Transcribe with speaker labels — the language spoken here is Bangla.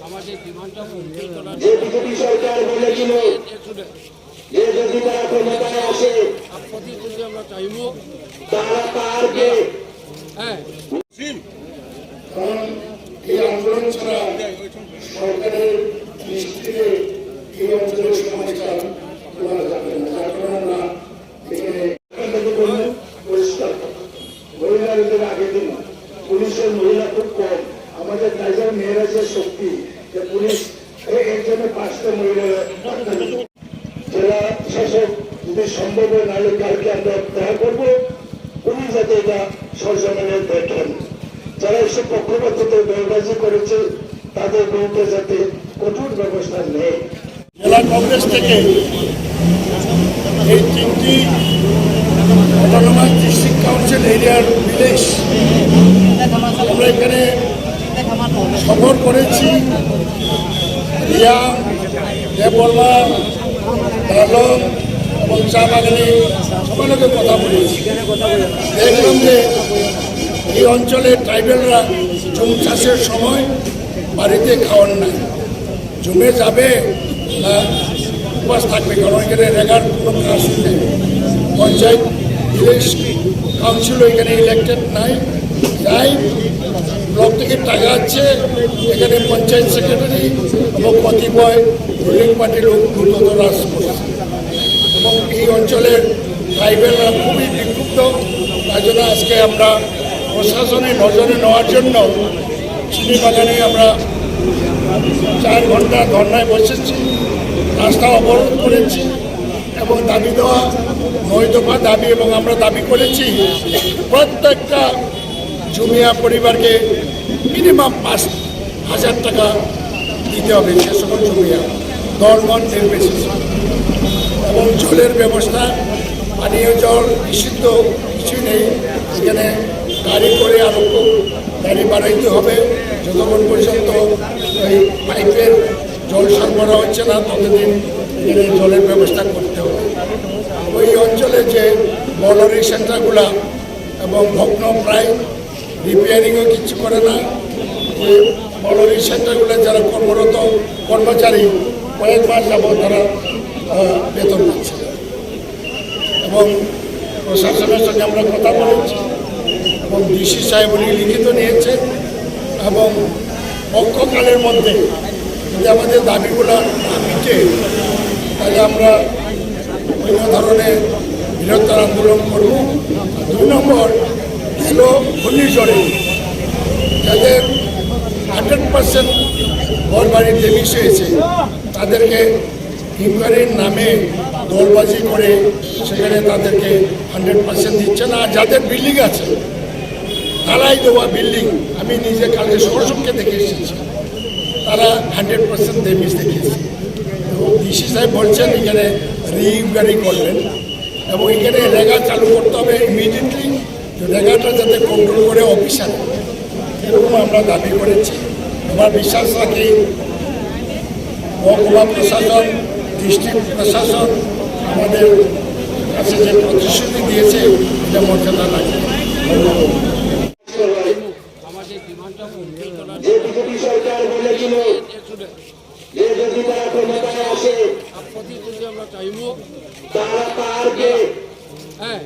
Speaker 1: আমাদের বিমানটা
Speaker 2: যে বিজেপি সরকার বলেছিল যে যদি তারা ক্ষমতায় আসে
Speaker 1: আপত্তি যদি আমরা চাইব
Speaker 2: তারা পারবে।
Speaker 1: হ্যাঁ,
Speaker 2: কারণ এই আন্দোলন ছাড়া সরকারের দৃষ্টিতে এই অঞ্চলের সমস্যা করা যাবে না। যার কারণে আমরা এখানে পরিষ্কার মহিলাদের আগের দিন পুলিশের মহিলা খুব কম। আমাদের রাজ্যের মেয়েরা যে শক্তি যে পুলিশ এর জন্য 5টা মহিলা জেলা শাসক যদি সম্ভব হয় নাহলে কালকে আমরা দেখা করবো পুলিশ যাতে এটা সরজমিনে দেখেন। যারা এসব পক্ষপাতিত্ব দলবাজি করেছে তাদের বিরুদ্ধে যাতে কঠোর ব্যবস্থা নেয়।
Speaker 3: জেলা কংগ্রেস থেকে এই 3টি অটোনমাস ডিস্ট্রিক্ট কাউন্সিল এরিয়ার ভিলেজ আমরা এখানে সফর করেছি। রিয়া, দেববর্মা, দালং এবং চা বাগানে সবার লোকে কথা বলেছি। দেখলাম যে এই অঞ্চলের ট্রাইবেলরা জুম চাষের সময় বাড়িতে খাওয়ান নাই, জমে যাবে না উপাস থাকবে, কারণ এখানে রেগার কোনো কাজ নেই। পঞ্চায়েত ভিলেজ কাউন্সিলও এখানে ইলেকটেড নাই, তাই ব্লক থেকে টাকা আছে। এখানে পঞ্চায়েত সেক্রেটারি এবং কতিপয় রুলিং পার্টির লোক দ্রুত রাজ করছে এবং এই অঞ্চলের ট্রাইবেলরা খুবই বিক্ষুব্ধ। তাই জন্য আজকে আমরা প্রশাসনের নজরে নেওয়ার জন্য চিনি বাগানে আমরা 4 ঘন্টা ধর্নায় বসেছি, রাস্তা অবরোধ করেছি এবং দাবি দেওয়া 9 দফা দাবি এবং আমরা দাবি করেছি প্রত্যেকটা জুমিয়া পরিবারকে মিনিমাম 5,000 টাকা দিতে হবে। সে সকল জুমিয়া 10 মণ বেশি এবং জলের ব্যবস্থা, পানীয় জল বিশুদ্ধ কিছু নেই। এখানে গাড়ি করে আরো গাড়ি বাড়াইতে হবে। যতক্ষণ পর্যন্ত এই পাইপের জল সরবরাহ হচ্ছে না ততদিন এখানে জলের ব্যবস্থা করতে হবে। ওই অঞ্চলে যে বলারি সেন্টারগুলা এবং ভগ্ন প্রায় রিপেয়ারিংও কিছু করে না। যে বলারি সেন্টারগুলো যারা কর্মরত কর্মচারী কয়েক মাস যাবৎ তারা বেতন পাচ্ছে এবং প্রশাসনের সঙ্গে আমরা কথা বলেছি এবং ডিসি সাহেব উনি লিখিত নিয়েছে এবং পক্ষকালের মধ্যে যদি আমাদের দাবিগুলো না মিটে তাহলে আমরা বিভিন্ন ধরনের বৃহত্তর আন্দোলন করব। 2 নম্বর গেল ঘূর্ণিঝড়ে যাদের 100% ঘর বাড়ি ড্যামেজ হয়েছে তাদেরকে ইনকোয়ারির নামে দলবাজি করে সেখানে তাদেরকে 100% দিচ্ছে না। যাদের বিল্ডিং আছে তারাই দেওয়া বিল্ডিং, আমি নিজে কালকে সরসবকে দেখে এসেছি, তারা 100% ড্যামেজ দেখিয়েছে। তো ডিসি সাহেব বলছেন এখানে রিইনকোয়ারি করবেন এবং এখানে রেগা চালু করতে হবে ইমিডিয়েটলি, রেগাটা যাতে কন্ট্রোল করে অফিসার, এরকম আমরা দাবি করেছি। আমার বিশ্বাস রাখি মহকুমা প্রশাসন, ডিস্ট্রিক্ট প্রশাসন আমাদের কাছে যে প্রতিশ্রুতি দিয়েছে এটা মর্যাদা লাগে।
Speaker 1: আমাদের বিমানটা
Speaker 2: যে বিজেপি সরকার বলেছিল যে যদি তারা ক্ষমতায় আসে
Speaker 1: আপত্তি যদি আমরা চাইব
Speaker 2: তারা পারবে।
Speaker 1: হ্যাঁ।